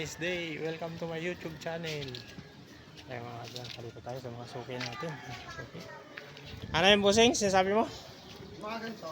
nice day. Welcome to my YouTube channel. Ay mga dyan, palito tayo sa mga suki natin. Suki. Ano yung busing? Sinasabi mo? Mga ganito.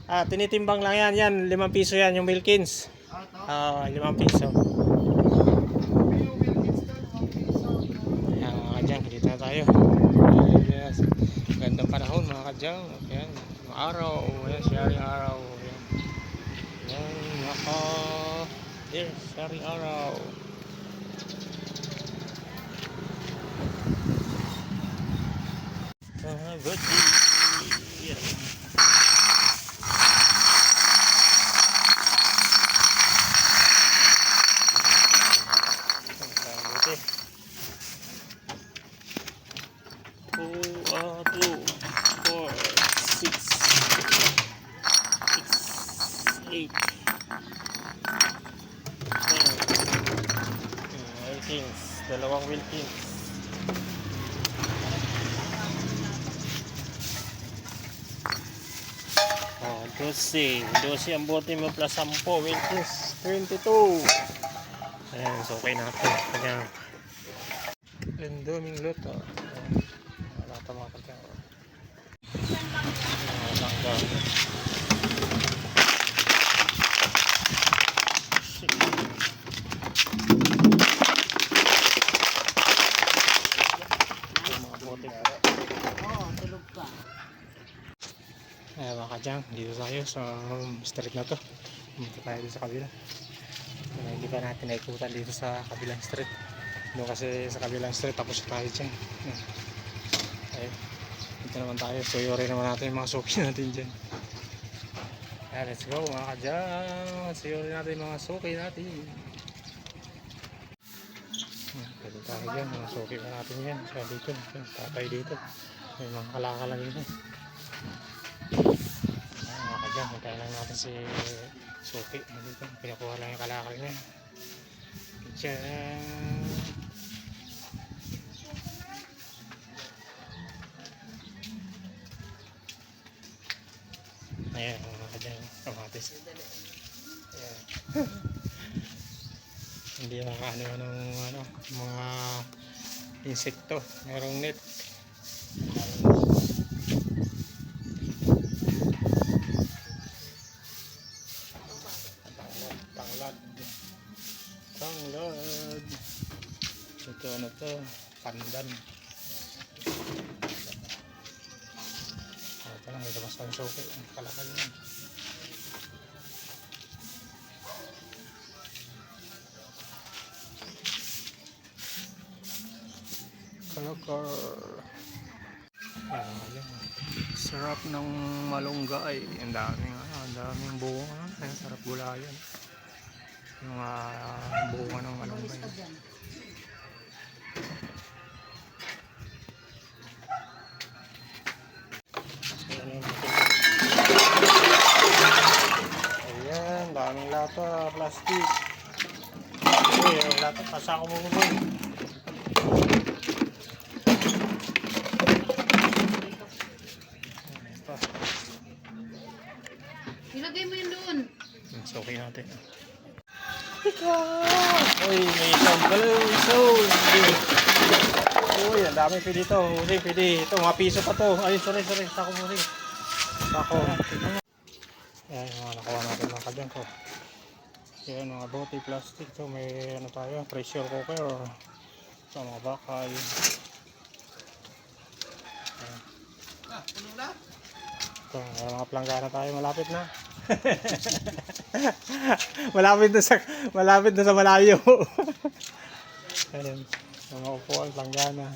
Tinitimbang lang yan. Yan, 5 piso yan yung Wilkins. Ito? 5 piso. Yung Wilkins doon, 1 piso. Ayan mga kadyang, dito na tayo. Yes. Gandang panahon mga kadyang. Ayan, mga araw. Ayan, sharing araw. Ayan. Ayan, yes, sharing araw. Good. Yeah. Buti. 2, 4, 6, 8. Wilkins, dalawang Wilkins. Oh, 12 ang bote mo plus 10 Wilkins, 22. Ayan, so okay na ito. Kanya lenduming luto. Wala ito mga kanya. Langga. Ayan mga kadyang, dito tayo sa street na to. Dito tayo dito sa kabila. Hindi pa natin naikutan dito sa kabilang street. Doon kasi sa kabilang street tapos tayo dyan. Ayan, dito naman tayo. Suyori naman natin yung mga suki natin dyan. Ayan, let's go mga kadyang. Suyori natin yung mga suki natin. Dito tayo dyan, mga suki pa natin yan. Sa dito, tatay dito. May mga kalakal lang dito. Diyan, hintayin lang natin si Suki dito. Pinakuha lang yung kalakal niya. Diyan. Ayan, mga dyan. Kamatis. Ayan. Hindi makaano ng mga insekto. Merong net. Tanglad. Ito ano to? Pandan. Ito lang, may labas ng suki. Ang kalakal yan. Kalakal. Ayan. Sarap ng malunggay. Ang daming bunga. Ang sarap gulayan. Yung bunga ng malunggay. Ayan, daming lata, plastic. Yung lata, pasako mo mo. Ilagay mo yun doon. So, okay natin. Uy, may isang so uy, ang dami pwede ito. Uy, pwede ito, mga piso pa to. Ay, sorry, sako mo rin. Sako. Ayan, mga nakuha natin mga kadyang ko. Ayan, mga bote, plastic. So, may ano tayo, pressure cooker. So, mga bakal. Ayan. Puno na? So, mga planggana tayo, malapit na. malapit na sa malayo. Ayan, mga upuan, planggana.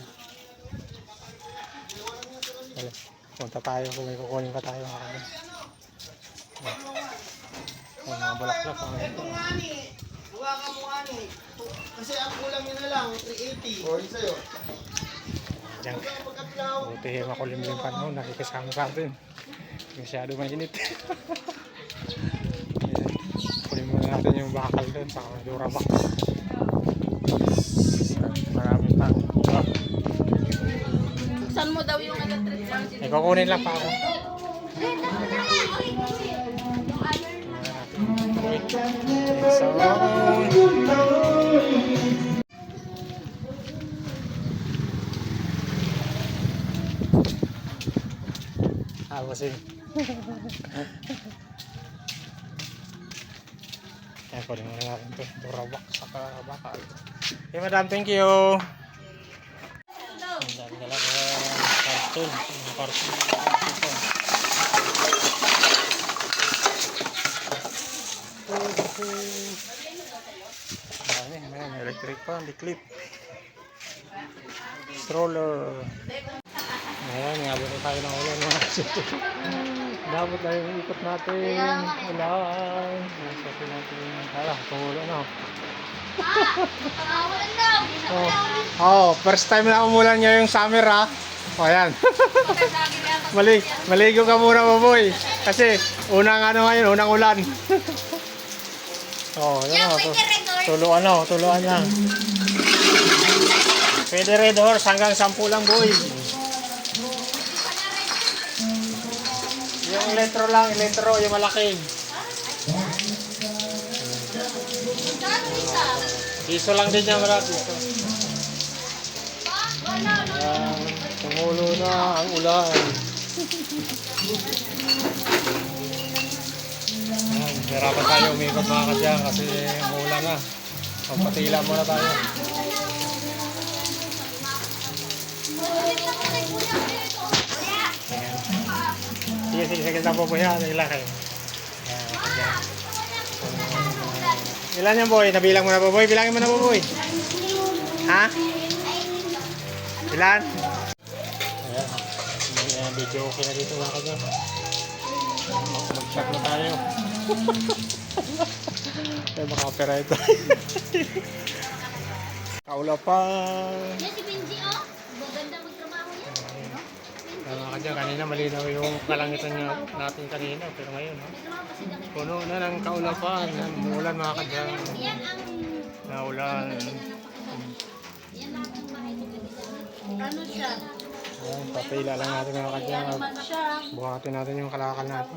Ayan, punta tayo kung may kukunin pa tayo mga kadyang. Ayan, mga bulaklak. Ito nga ni. Buha ka mo nga ni. Kasi ang kulang yun na lang, 380. O, yun sa'yo. Diyan. Buti makulimlim panahon, nakikisama sa atin. Masyado mainit. Kunin muna natin yung bakal doon sa Durabox. Marami pa. Saan mo daw yung electric charge? Kukunin lang pa ako. boy. So, kasi ayan po rin muna natin ito. Ito rawak saka bakal. Okay madam, thank you. Ang dami talaga karton. May electric pan, di clip. Stroller. Ayan, ngabot na tayo ng ulan mga kasito. Ngabot na yung ikot natin. Ulan. Sabi natin. Hala, tumulo na. First time na umulan ngayong summer ha. O yan. Maligo ka muna Boboy. Kasi unang ano ngayon, unang ulan. Yan o. Tuluan lang. Pwede Red Horse hanggang 10 lang boy. Yung elektro, yung malaki. Piso lang din yan marami. Tumulo na ang ulan. Hirapan tayo umikot mga kadyang kasi umulan na. Magpatila muna tayo. Sige lang po yan. Ilan yan boy? Nabilang mo na po boy? Bilangin mo na po boy. Ha? Ilan? Ayan. Video okay na dito mga kadyang. Mag-shot na tayo. Ay maka-copyright tayo. Kaulapan. Yan si Benji oh. Maganda magtrabaho yan. Mga kadyang, kanina malinaw yung kalangitan natin kanina. Pero ngayon, puno na ng kaulapan. Umulan mga kadyang. Naulan. Ano siya? Ayan, papila lang natin mga kadyang. Buhatin natin yung kalakal natin.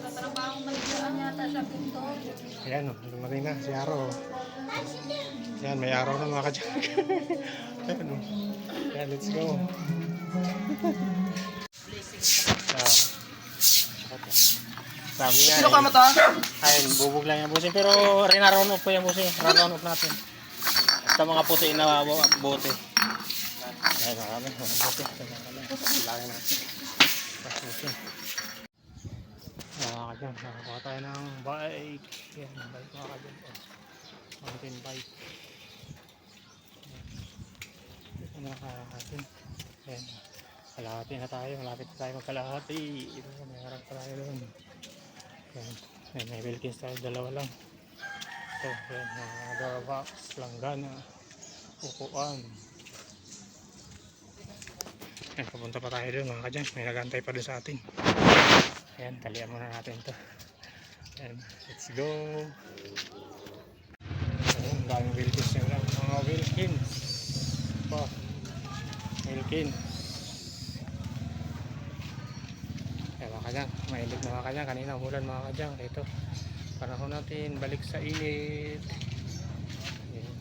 Katrabaho maligyan yata sa pinto. Ayan, dumating na si Aro. Ayan, may araw na mga kadyang. Ayan, let's go. Sabi nga Sino ka mo to? ayun, bubog lang yung busin. Pero rinaroon off po yung busin. Rinaroon off natin. Sa mga puti na bote. Ayan, marami. Mga bote. Lagi natin. Busin. Mga kadyang, nakakuha tayo ng bike. Ayan, bike mga kadyang. Mountain bike. Ito na nakakasin. Ayan. Kalahati na tayo. Malapit na tayo magkalahati. Ito, may harap pa tayo doon. Ayan. Ayan, may Wilkins tayo. Dalawa lang. Ito, ayan. Mga garbox, langgana, upuan. Ayan, papunta pa tayo doon mga kadyang. May nagantay pa doon sa atin. Ayan, talian muna natin ito. Ayan, let's go. Ayan, daming Wilkins nyo lang. Mga Wilkins. Pa. Wilkins. Ayan mga kadyang, mahilig na mga kadyang. Kanina umulan mga kadyang. Ito, panahon natin, balik sa init. Ayan.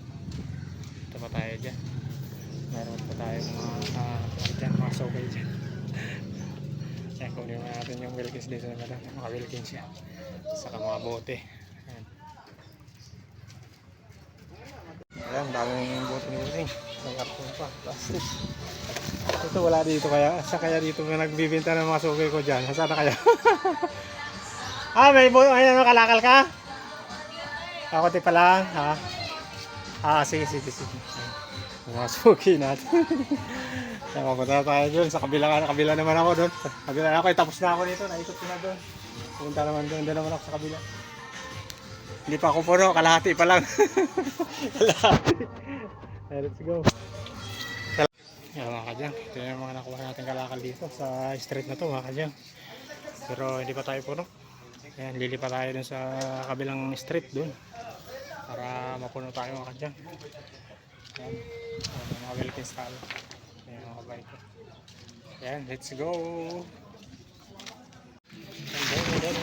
Ito pa tayo dyan. Meron pa tayo mga sokay dyan. Ayan, kunin natin yung Wilkins dito na mga Wilkins yan. Saka mga bote. Ayan. Ayan, daming bote ni Wilkins. May karton pa, plastic. Ito wala dito kaya. Sa kaya dito na nagbibenta ng mga sukay ko dyan. Saan na kaya? May bote. Ayan, kalakal ka? Ako pa lang, ha? Sige. Mga sukay natin. Kaya mapunta tayo doon. Sa kabila naman ako doon. Kabila ako, tapos na ako dito. Naikot ko na doon. Pupunta naman doon. Doon naman ako sa kabila. Hindi pa ako puno. Kalahati pa lang. Kalahati. Let's go. Yan mga kadyang. Ito yung mga nakuha natin kalakal dito sa street na to mga kadyang. Pero hindi pa tayo puno. Ayan, lilipat tayo doon sa kabilang street doon. Para mapuno tayo mga kadyang. Ayan. Mga Wilkins talo. Ayan mga bike. Ayan, let's go. Doon.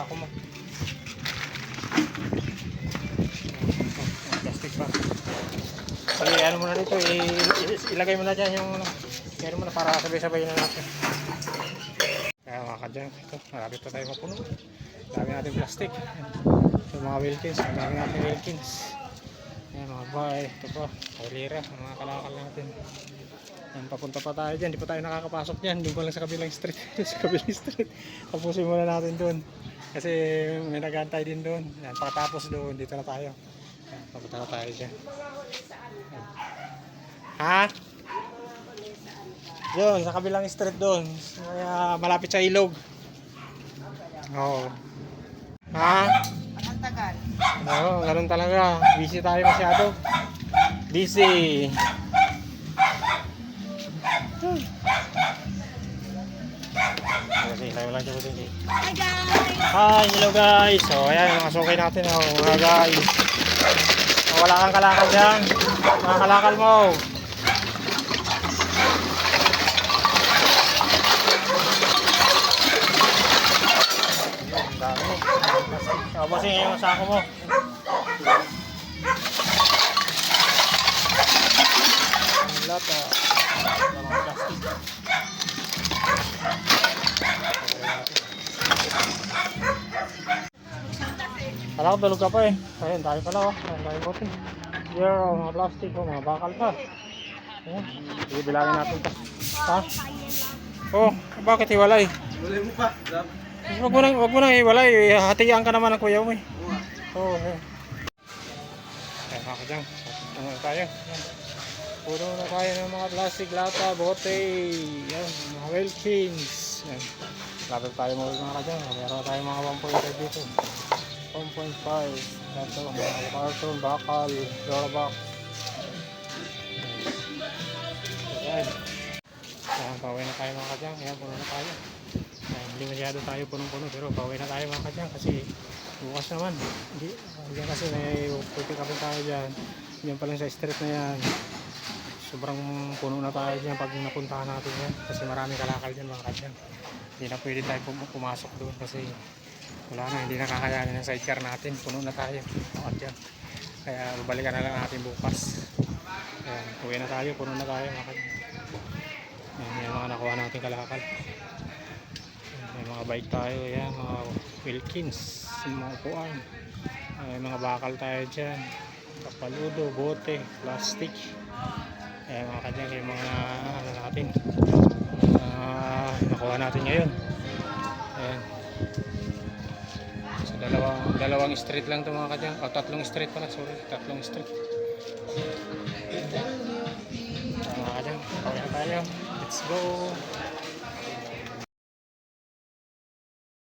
sako mo. Plastic pa. Sige, ano muna dito, ilagay mo na dyan yung ano mo na para sabay-sabay na natin. Kaya mga kadyang, ito, marami pa tayo mapuno. Dami natin plastic. Ito mga Wilkins, dami natin Wilkins. Ayan mga bahay, ito pa, kailira, mga kalakal natin. Ayan, papunta pa tayo dyan, di pa tayo nakakapasok dyan. Doon pa lang sa kabilang street. Sa kabilang street. Tapusin muna natin doon. Kasi may nagantay din doon. Ayan, pagkatapos doon, dito na tayo. Ayan, papunta na tayo dyan. Ayan. Ha? Yun, sa kabilang street doon. Kaya malapit sa ilog. Oo. Ha? Ang tagal. Oo, ganun talaga. Busy tayo masyado. Busy. Kasi tayo lang siya busy. Hi guys! Hi, hello guys. So, ayan, mga sukay natin. Oh, mga guys. Oh, wala kang kalakal dyan. Mga kalakal mo. Ang dami. Oh, bossing, yung sako mo. Ang lata. Ang mga plastic. Kala ko tulog ka pa eh. Ayun, dahil pala oh. Ayun, dahil bote. Here, oh, mga plastic, oh, mga bakal pa. Ayun, sige, bilangin natin ito. Ha? Oh, bakit hiwalay? Wala mo pa. Wag mo nang hiwalay. Hatian ka naman ng kuya mo eh. Oo, ayun. Ayun, mga kadyang. Ano na tayo? Ayun. Puro na tayo ng mga plastic, lata, bote. Yan, mga Wilkins. Yan. Lapit tayo mga kadyang. Meron tayo mga 1.5 dito. 1.5. Ito, mga carton, bakal, doorbox. Ayan. Ayan, pauwi na tayo mga kadyang. Ayan, puno na tayo. Ayan, hindi masyado tayo punong-puno. Pero pauwi na tayo mga kadyang. Kasi bukas naman. Hindi kasi may puti kapit tayo dyan. Yan pa lang sa street na yan. Sobrang puno na tayo dyan pag napuntahan natin yan. Kasi marami kalakal dyan mga kadyang. Hindi na pwede tayo pumasok doon kasi wala na, hindi na kakayanin ng sidecar natin. Puno na tayo mga kadyang. Kaya babalikan na lang natin bukas. Ayan, uwi na tayo, puno na tayo mga kadyang. Ayan, yung mga nakuha natin kalakal. Ayan, may mga bike tayo. Ayan, mga Wilkins, mga upuan. Ayan, mga bakal tayo dyan. Kapaludo, bote, plastic. Ayan mga kadyang, yung mga ano natin nakuha natin ngayon. Ayan. So dalawang street lang ito mga kadyang. O tatlong street pala, sorry, tatlong street. Mga kadyang, pauwi na tayo. Let's go.